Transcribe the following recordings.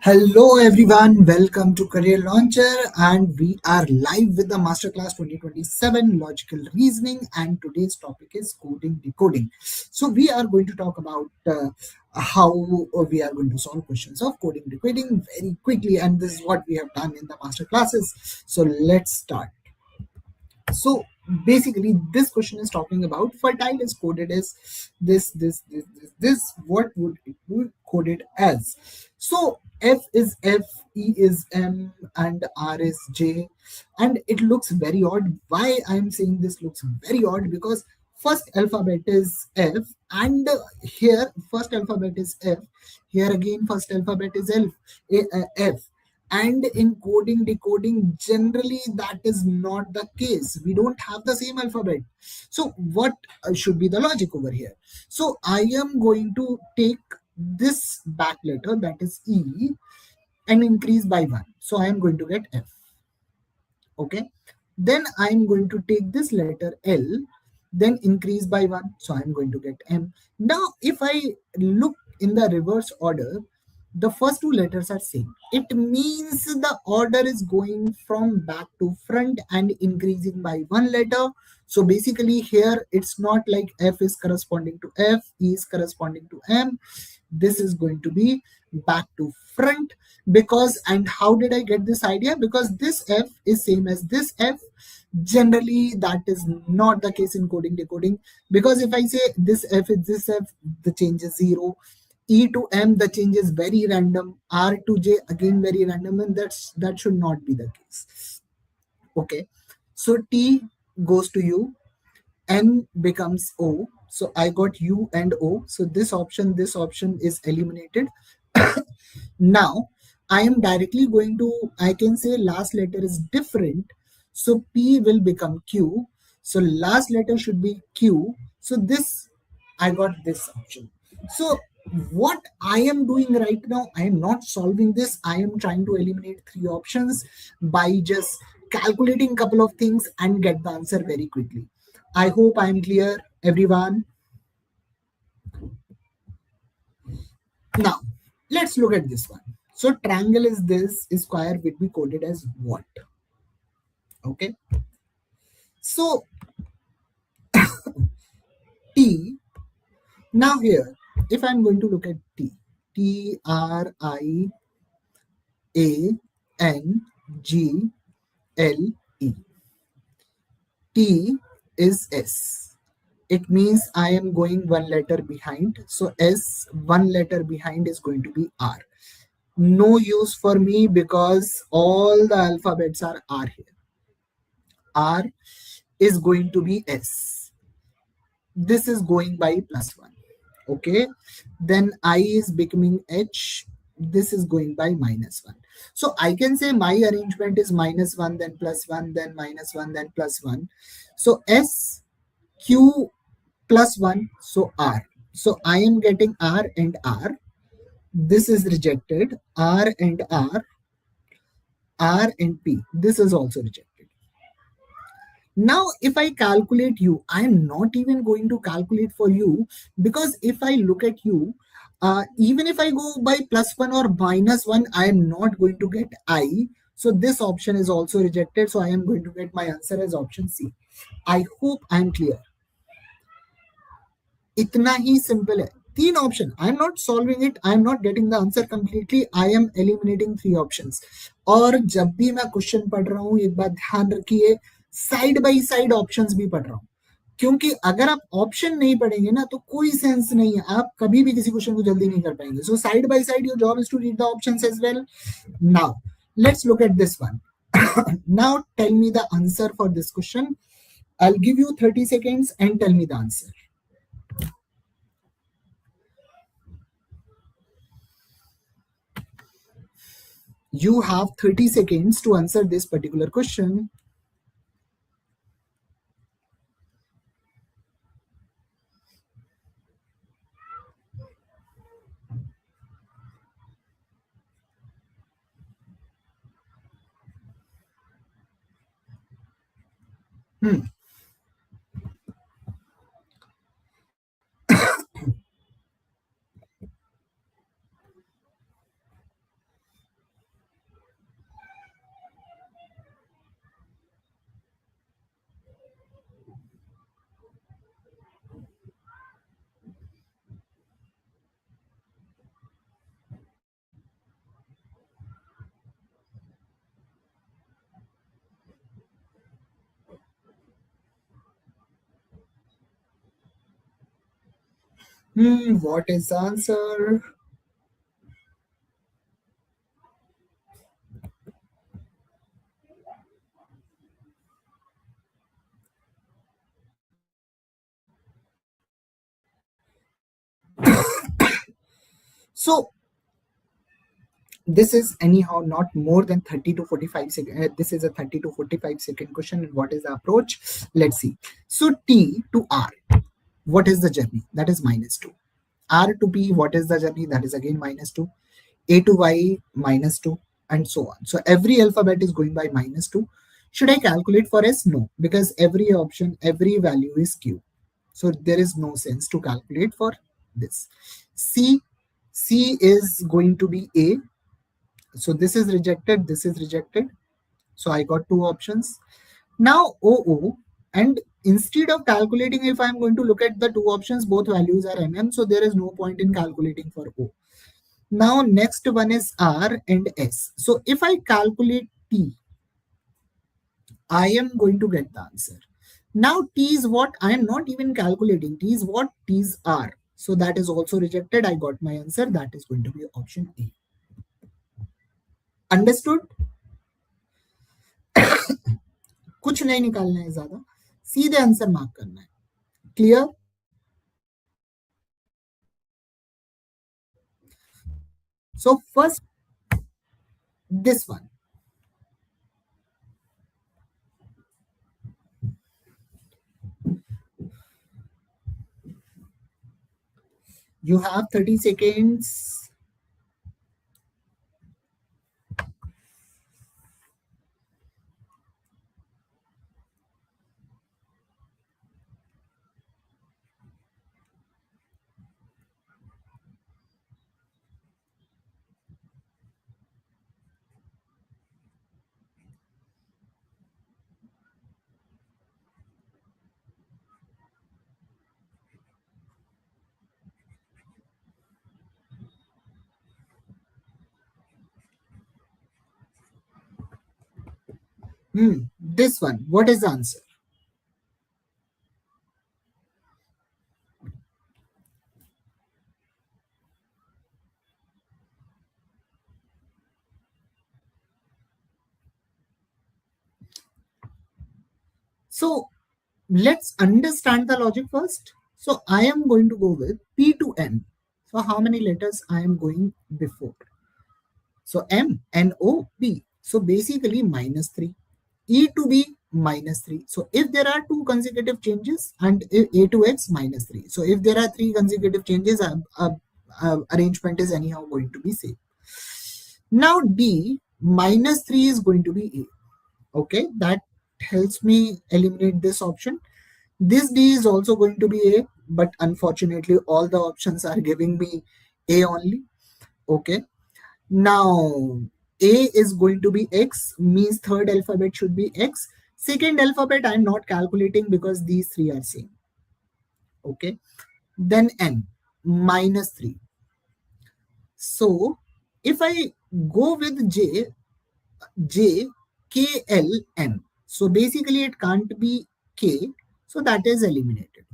Hello everyone, welcome to Career Launcher, and we are live with the Masterclass 2027 Logical Reasoning, and today's topic is coding decoding. So we are going to talk about how we are going to solve questions of coding decoding very quickly, and this is what we have done in the master classes. So let's start. So basically this question is talking about fertile is coded as this. What would it be coded as? So F is F, E is M, and R is J, and it looks very odd. Why I'm saying this looks very odd? Because first alphabet is F, and here first alphabet is F, here again first alphabet is F, and in coding decoding generally that is not the case. We don't have the same alphabet. So what should be the logic over here? So I am going to take this back letter, that is E, and increase by 1, so I am going to get F. Okay, then I am going to take this letter L, then increase by 1, so I am going to get M. Now if I look in the reverse order, the first two letters are same. It means the order is going from back to front and increasing by one letter. So basically here it's not like F is corresponding to F, E is corresponding to M. This is going to be back to front. Because, and how did I get this idea? Because this F is same as this F. Generally that is not the case in coding decoding, because if I say this F is this F, the change is 0. E to M, the change is very random. R to J, again very random, and that should not be the case. Okay, so T goes to U, N becomes O. So I got U and O. So this option is eliminated. Now I am directly going to, I can say last letter is different. So P will become Q. So last letter should be Q. So this, I got this option. So what I am doing right now, I am not solving this. I am trying to eliminate three options by just calculating couple of things and get the answer very quickly. I hope I am clear, everyone. Now, let's look at this one. So triangle is this, square will be coded as what? Okay. So T, now here, if I'm going to look at T, T R I A N G L E. T is S. It means I am going one letter behind. So S, one letter behind is going to be R. No use for me because all the alphabets are R here. R is going to be S. This is going by +1. Okay. Then I is becoming H. This is going by -1. So I can say my arrangement is -1, then +1, then -1, then +1. So S, Q, +1, so R. So I am getting R and R. This is rejected. R and R, R and P. This is also rejected. Now, if I calculate U, I am not even going to calculate for U, because if I look at U, even if I go by +1 or -1, I am not going to get I. So this option is also rejected. So I am going to get my answer as option C. I hope I am clear. इतना ही simple है. तीन option. I am not solving it, I am not getting the answer completely, I am eliminating three options. और जब भी मैं question पढ़ रहा हूं, एक बात ध्यान रखिए, साइड बाय साइड ऑप्शंस भी पढ़ रहा हूं, क्योंकि अगर आप ऑप्शन नहीं पढ़ेंगे ना तो कोई सेंस नहीं है, आप कभी भी किसी क्वेश्चन को जल्दी नहीं कर पाएंगे. So side by side your job is to read the options as well. Now let's look at this one. Now tell me the answer for this question. I will give you 30 seconds and tell me the answer. You have 30 seconds to answer this particular question. What is the answer? So this is anyhow not more than 30 to 45 second. This is a 30 to 45-second question. And what is the approach? Let's see. So T to R, what is the journey? That is -2. R to P, what is the journey? That is again -2. A to Y, -2, and so on. So every alphabet is going by -2. Should I calculate for S? No, because every option, every value is Q. So there is no sense to calculate for this. C, C is going to be A. So this is rejected, this is rejected. So I got two options. Now OO, and instead of calculating, if I'm going to look at the two options, both values are MM, so there is no point in calculating for O. Now next one is R and S. So if I calculate T, I am going to get the answer. Now T is what? I am not even calculating. T is what? T is R. So that is also rejected. I got my answer. That is going to be option A. Understood? कुछ नहीं निकालना है ज्यादा, सीधे answer mark करना है. Clear? So first, this one. You have 30 seconds. This one. What is the answer? So let's understand the logic first. So I am going to go with P to N. So how many letters I am going before? So M, N, O, P. So basically -3. E to B, -3. So if there are two consecutive changes, and A to X, -3. So if there are three consecutive changes, arrangement is anyhow going to be same. Now D, -3 is going to be A. Okay, that helps me eliminate this option. This D is also going to be A, but unfortunately all the options are giving me A only. Okay, now A is going to be X, means third alphabet should be X. Second alphabet I'm not calculating because these three are same. Okay, then N, -3. So if I go with J, K, L, M. So basically it can't be K, so that is eliminated.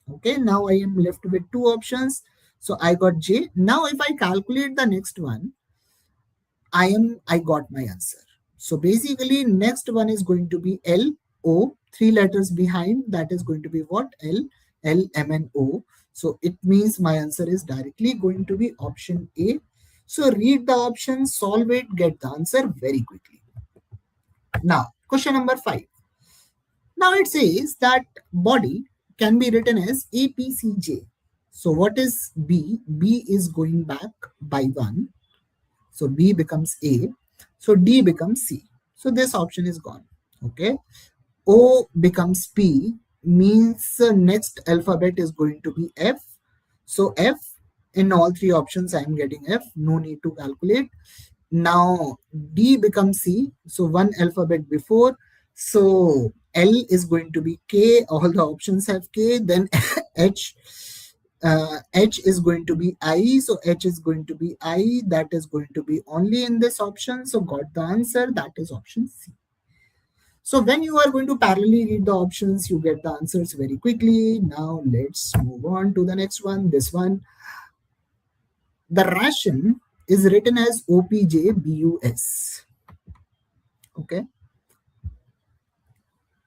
Okay, now I am left with two options. So I got J. Now if I calculate the next one, I got my answer. So basically next one is going to be L, O, three letters behind, that is going to be what? L, L, M, and O. So it means my answer is directly going to be option A. So read the options, solve it, get the answer very quickly. Now, question number 5. Now it says that body can be written as APCJ. So what is B? B is going back by 1. So B becomes A. So D becomes C. So this option is gone. Okay. O becomes P, means the next alphabet is going to be F. So F, in all three options I am getting F. No need to calculate. Now D becomes C. So one alphabet before. So L is going to be K. All the options have K. Then H. H is going to be I. So H is going to be I. That is going to be only in this option. So got the answer. That is option C. So when you are going to parallelly read the options, you get the answers very quickly. Now let's move on to the next one. This one, the ration is written as OPJBUS. Okay.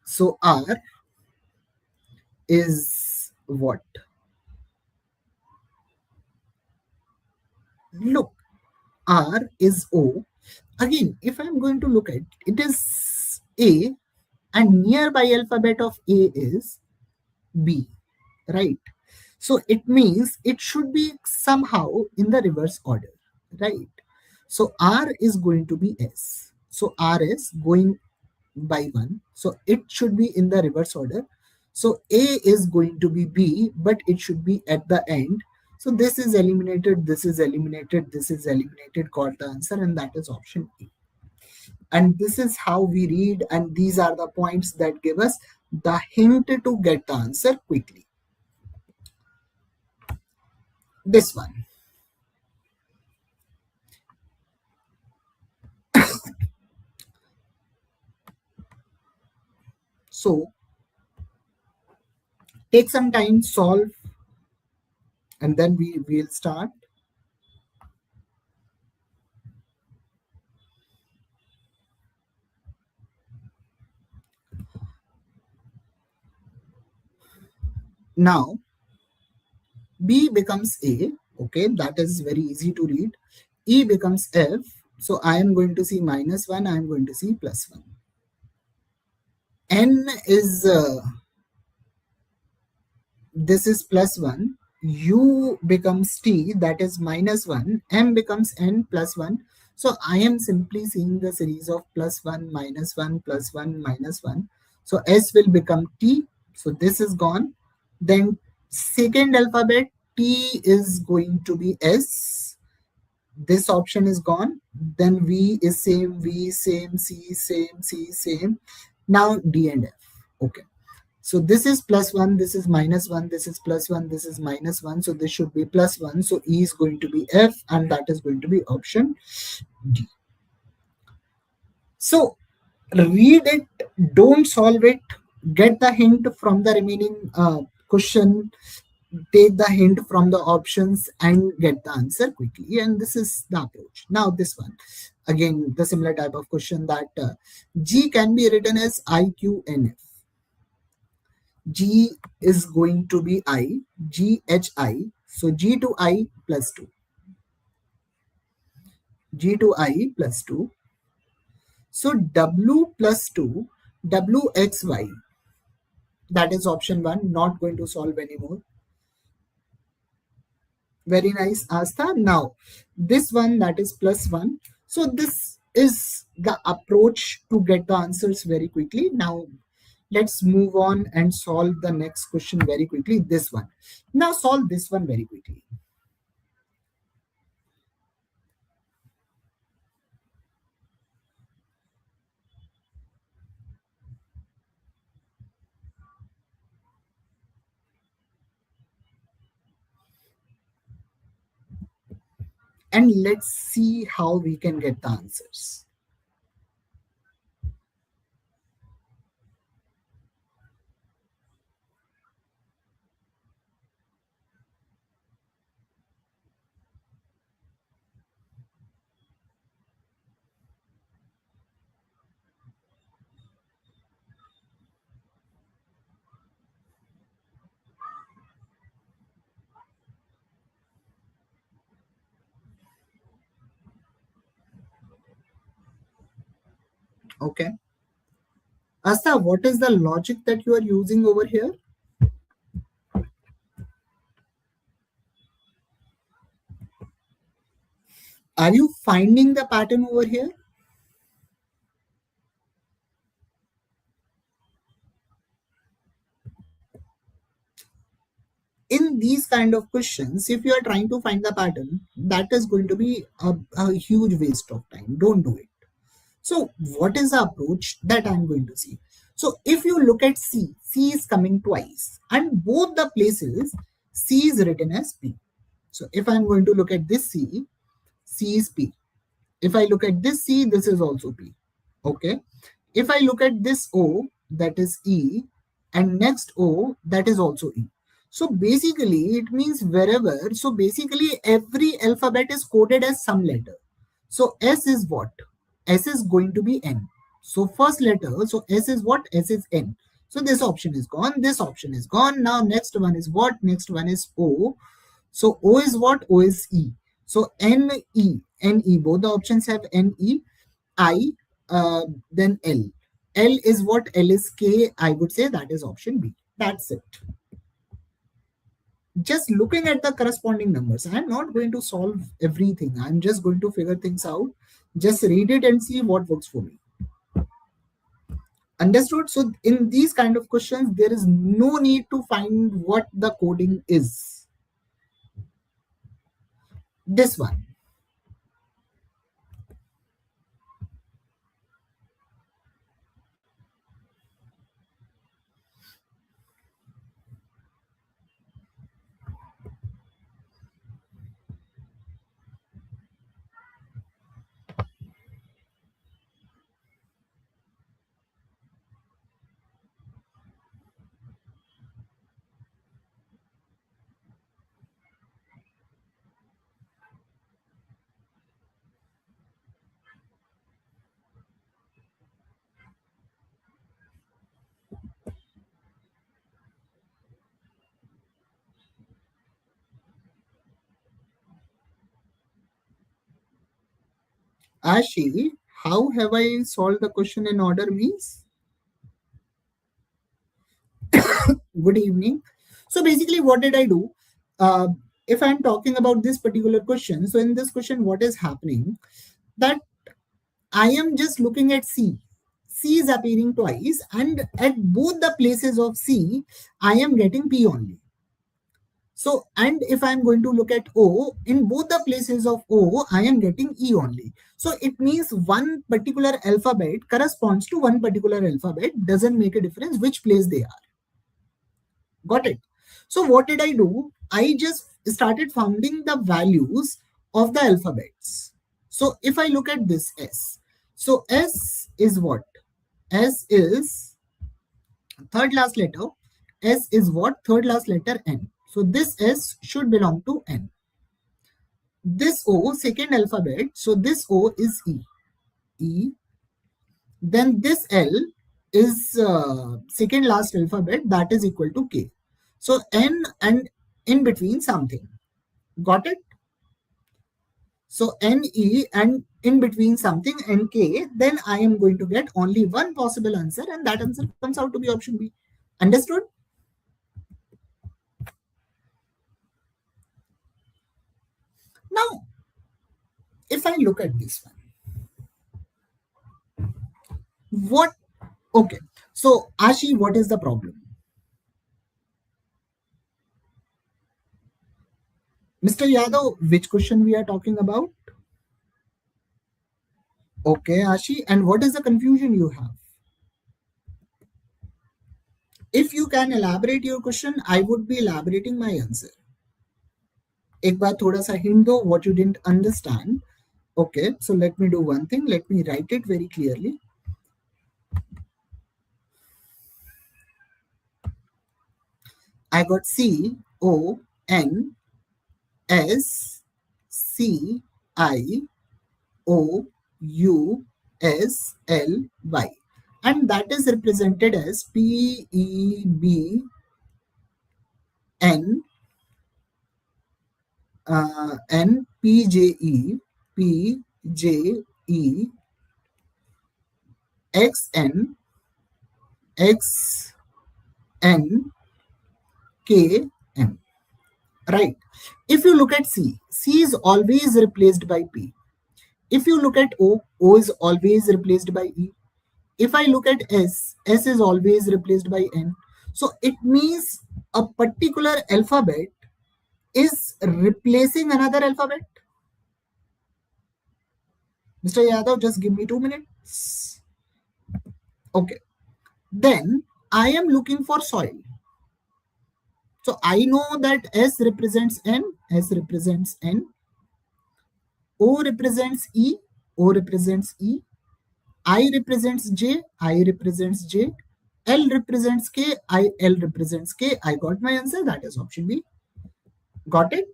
So R is what? Look, R is O. Again, if I'm going to look at it is A, and nearby alphabet of A is B, right? So it means it should be somehow in the reverse order, right? So R is going to be S. So R is going by 1. So it should be in the reverse order. So A is going to be B, but it should be at the end. So this is eliminated, this is eliminated, this is eliminated, got the answer, and that is option A. And this is how we read, and these are the points that give us the hint to get the answer quickly. This one. So take some time, solve, and then we will start. Now B becomes A. Okay, that is very easy to read. E becomes F. So I am going to see -1, I am going to see +1. N is this is +1. U becomes T, that is -1. M becomes N +1. So I am simply seeing the series of +1, -1, +1, -1. So S will become T. So this is gone. Then second alphabet T is going to be S. This option is gone. Then V is same, V same, C same, C same. Now D and F. Okay. So this is +1, this is -1, this is +1, this is -1. So this should be +1. So E is going to be F, and that is going to be option D. So read it, don't solve it, get the hint from the remaining question, take the hint from the options, and get the answer quickly. And this is the approach. Now this one, again, the similar type of question that G can be written as IQNF. G is going to be I, GHI. So G to I plus 2. G to I plus 2. So W plus 2, WXY. That is option 1. Not going to solve anymore. Very nice, Astha. Now, this one, that is +1. So this is the approach to get the answers very quickly. Now, let's move on and solve the next question very quickly. This one. Now, solve this one very quickly. And let's see how we can get the answers. Okay. Asta, what is the logic that you are using over here? Are you finding the pattern over here? In these kind of questions, if you are trying to find the pattern, that is going to be a huge waste of time. Don't do it. So what is the approach that I'm going to see? So if you look at C, C is coming twice, and both the places C is written as P. So if I'm going to look at this C, C is P. If I look at this C, this is also P. Okay. If I look at this O, that is E, and next O, that is also E. So basically, it means wherever, so basically every alphabet is coded as some letter. So S is what? S is going to be N. So first letter, so S is what? S is N. So this option is gone, this option is gone. Now next one is what? Next one is O. So O is what? O is E. So N, E, N, E. Both the options have N, E. I, then L. L is what? L is K. I would say that is option B. That's it. Just looking at the corresponding numbers. I'm not going to solve everything. I'm just going to figure things out. Just read it and see what works for me. Understood? So in these kind of questions, there is no need to find what the coding is. This one. Ashi, how have I solved the question in order means? Good evening. So basically, what did I do? Uh, if I'm talking about this particular question, so in this question, what is happening? That I am just looking at C. C is appearing twice, and at both the places of C, I am getting P only. So, and if I'm going to look at O, in both the places of O, I am getting E only. So it means one particular alphabet corresponds to one particular alphabet, doesn't make a difference which place they are. Got it? So what did I do? I just started finding the values of the alphabets. So if I look at this S, so S is what? S is third last letter. S is what? Third last letter N. So this S should belong to N. This O, second alphabet, so this O is E. E. Then this L is second last alphabet, that is equal to K. So N and in between something. Got it? So NE and in between something NK, then I am going to get only one possible answer, and that answer comes out to be option B. Understood? Now, if I look at this one, what? Okay. So, Ashi, what is the problem? Mr. Yadav, which question we are talking about? Okay, Ashi, and what is the confusion you have? If you can elaborate your question, I would be elaborating my answer. एक बार थोड़ा सा hint दो what you didn't understand. Okay, so let me do one thing. Let me write it very clearly. I got C O N S C I O U S L Y, and that is represented as P E B N N P J E P J E X N X N K M. Right. If you look at C, C is always replaced by P. If you look at O, O is always replaced by E. If I look at S, S is always replaced by N. So it means a particular alphabet is replacing another alphabet. Mr. Yadav, just give me 2 minutes. Okay. Then I am looking for soil. So I know that S represents N, S represents N, O represents E, O represents E, I represents J, I represents J, L represents K, L represents K. I got my answer. That is option B. Got it?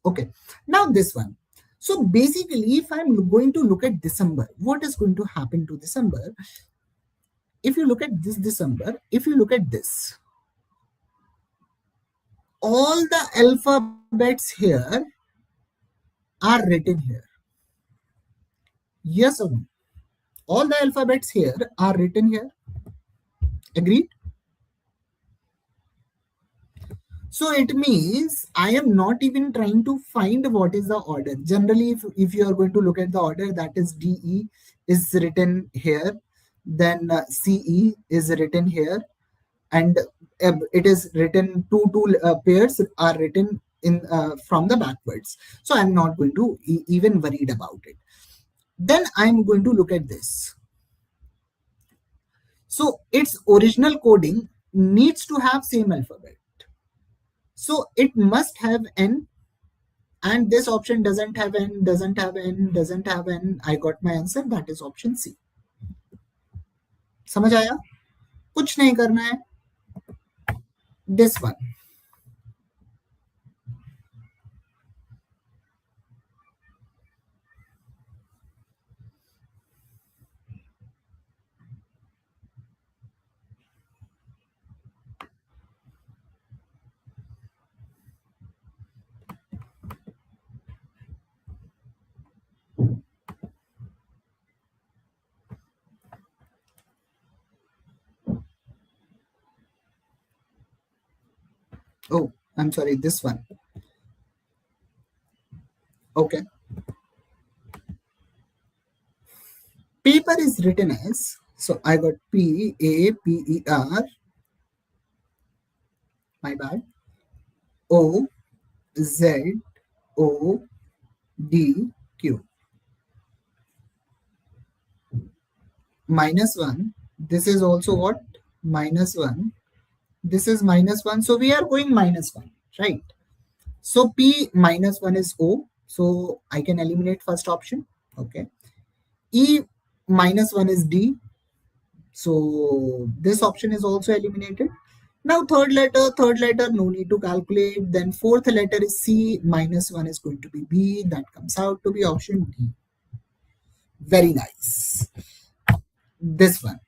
Okay. Now this one. So basically, if I'm going to look at December, what is going to happen to December? If you look at this December, if you look at this, all the alphabets here are written here. Yes or no? All the alphabets here are written here. Agreed? So it means I am not even trying to find what is the order. Generally, if you are going to look at the order, that is DE is written here, then CE is written here, and it is written two pairs are written in from the backwards. So I'm not going to even worried about it. Then I'm going to look at this. So its original coding needs to have same alphabet. So it must have N, and this option doesn't have N, doesn't have N, doesn't have N. I got my answer. That is option C. समझ आया? कुछ नहीं करना है. This one. Oh, I'm sorry. This one. Okay. Paper is written as, so I got PAPER. My bad. OZODQ. Minus 1. This is also what? Minus 1. This is minus 1. So we are going minus 1, right? So P minus 1 is O. So I can eliminate first option. Okay. E minus 1 is D. So this option is also eliminated. Now third letter, no need to calculate. Then fourth letter is C, minus 1 is going to be B. That comes out to be option D. Very nice. This one.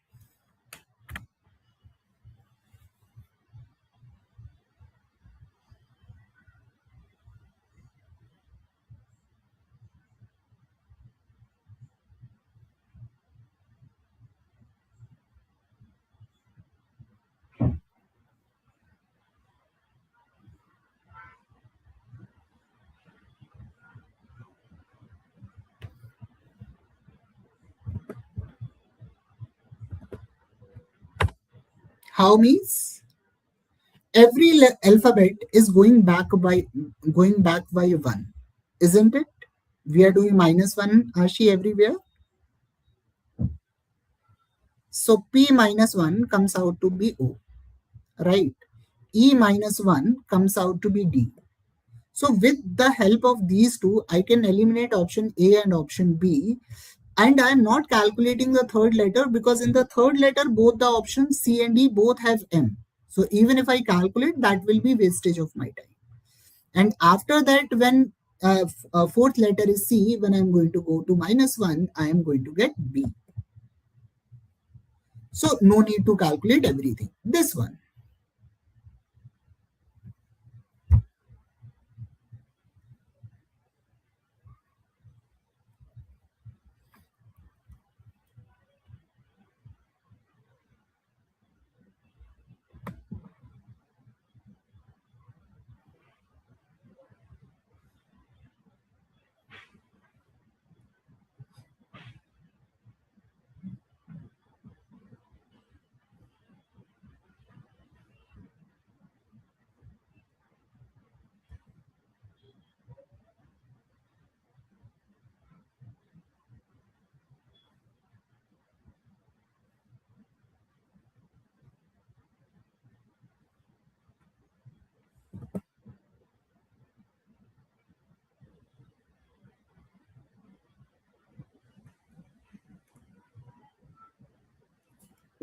How means? Every alphabet is going back by 1, isn't it? We are doing minus 1, Ashi, everywhere. So P minus 1 comes out to be O, right? E minus 1 comes out to be D. So with the help of these two, I can eliminate option A and option B. And I'm not calculating the third letter because in the third letter, both the options C and D both have M. So even if I calculate, that will be wastage of my time. And after that, when fourth letter is C, when I'm going to go to minus 1, I am going to get B. So no need to calculate everything. This one.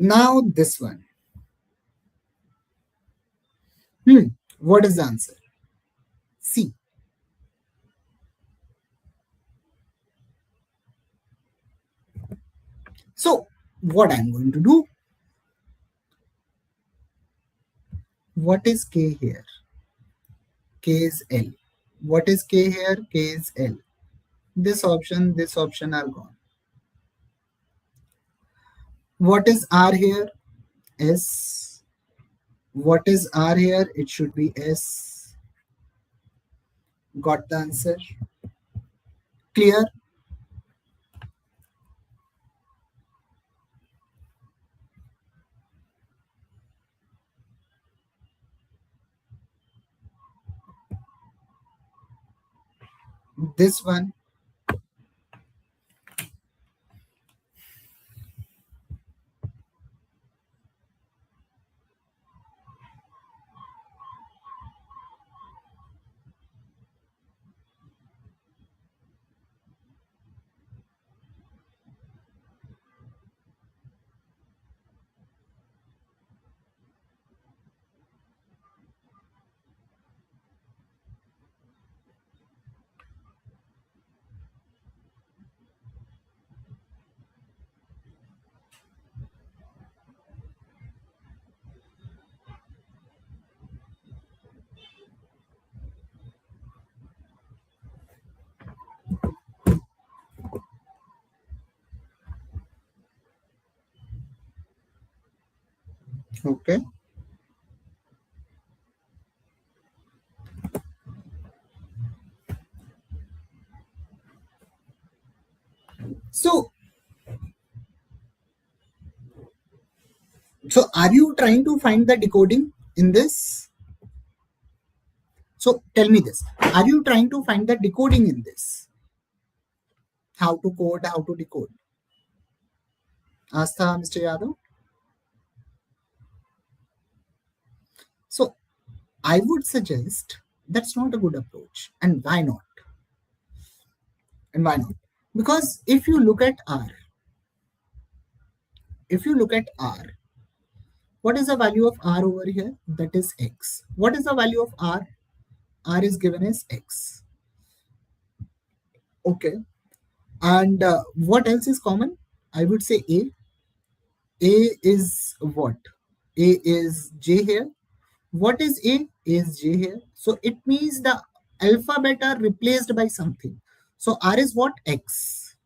Now this one. Hmm. What is the answer? C. So what I'm going to do? What is K here? K is L. What is K here? K is L. This option are gone. What is R here? S. What is R here? It should be S. Got the answer? Clear? This one. Okay. So, so are you trying to find the decoding in this? So tell me this. Are you trying to find the decoding in this? How to code, how to decode? Asta, Mr. Yadav. So I would suggest that's not a good approach. And why not? And why not? Because if you look at R, what is the value of R over here? That is X. What is the value of R? R is given as X. Okay. And what else is common? I would say A. A is what? A is J here. What is A? A is J here. So it means the alphabet are replaced by something. So R is what? X.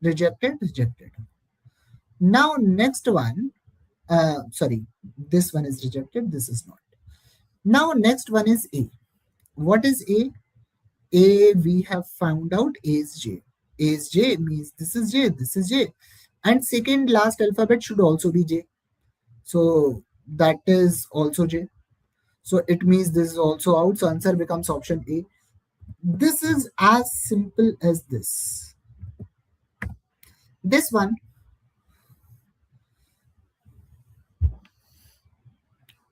Rejected, rejected. Now next one, sorry, this one is rejected, this is not. Now next one is A. What is A? A we have found out A is J. A is J means this is J, this is J. And second last alphabet should also be J. So that is also J. So it means this is also out. So answer becomes option A. This is as simple as this. This one,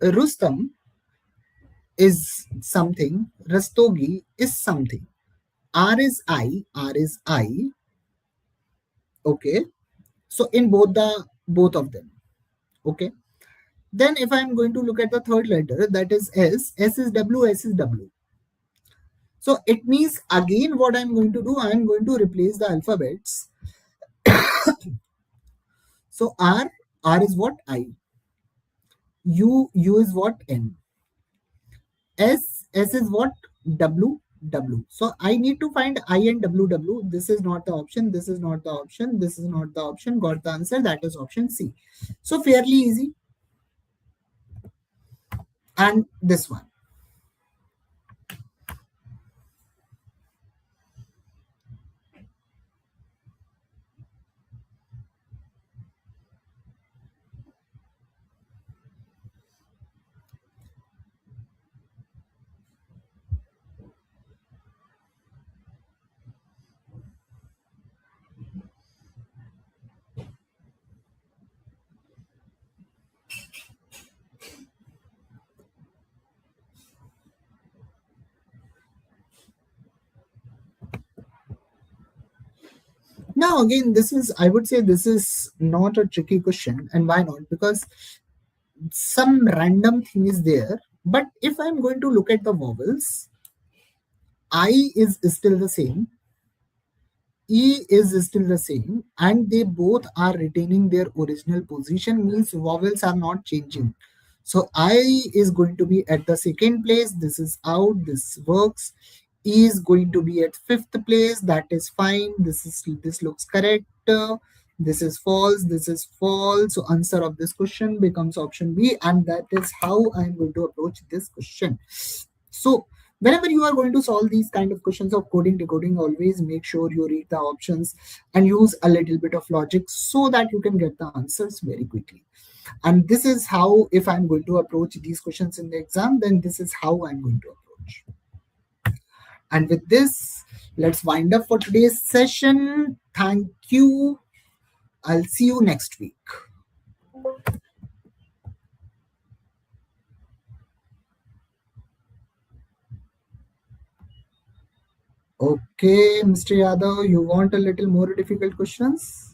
Rustam is something, Rastogi is something. R is I, R is I. Okay. So in both of them. Okay. Then if I'm going to look at the third letter, that is S, S is W, S is W. So it means again what I'm going to do, I'm going to replace the alphabets. So R is what? I. U is what? N. S is what? W, W. So I need to find I and W, W. This is not the option. This is not the option. This is not the option. Got the answer. That is option C. So fairly easy. And this one. Now again, this is, I would say, this is not a tricky question. And why not? Because some random thing is there. But if I'm going to look at the vowels, I is still the same, E is still the same, and they both are retaining their original position, means vowels are not changing. So I is going to be at the second place. This is out. This works. E is going to be at fifth place. That is fine. This looks correct. This is false. This is false. So answer of this question becomes option B, and that is how I am going to approach this question. So whenever you are going to solve these kind of questions of coding decoding, always make sure you read the options and use a little bit of logic so that you can get the answers very quickly. And this is how, if I'm going to approach these questions in the exam, then this is how I'm going to approach. And with this, let's wind up for today's session. Thank you. I'll see you next week. Okay, Mr. Yadav, you want a little more difficult questions?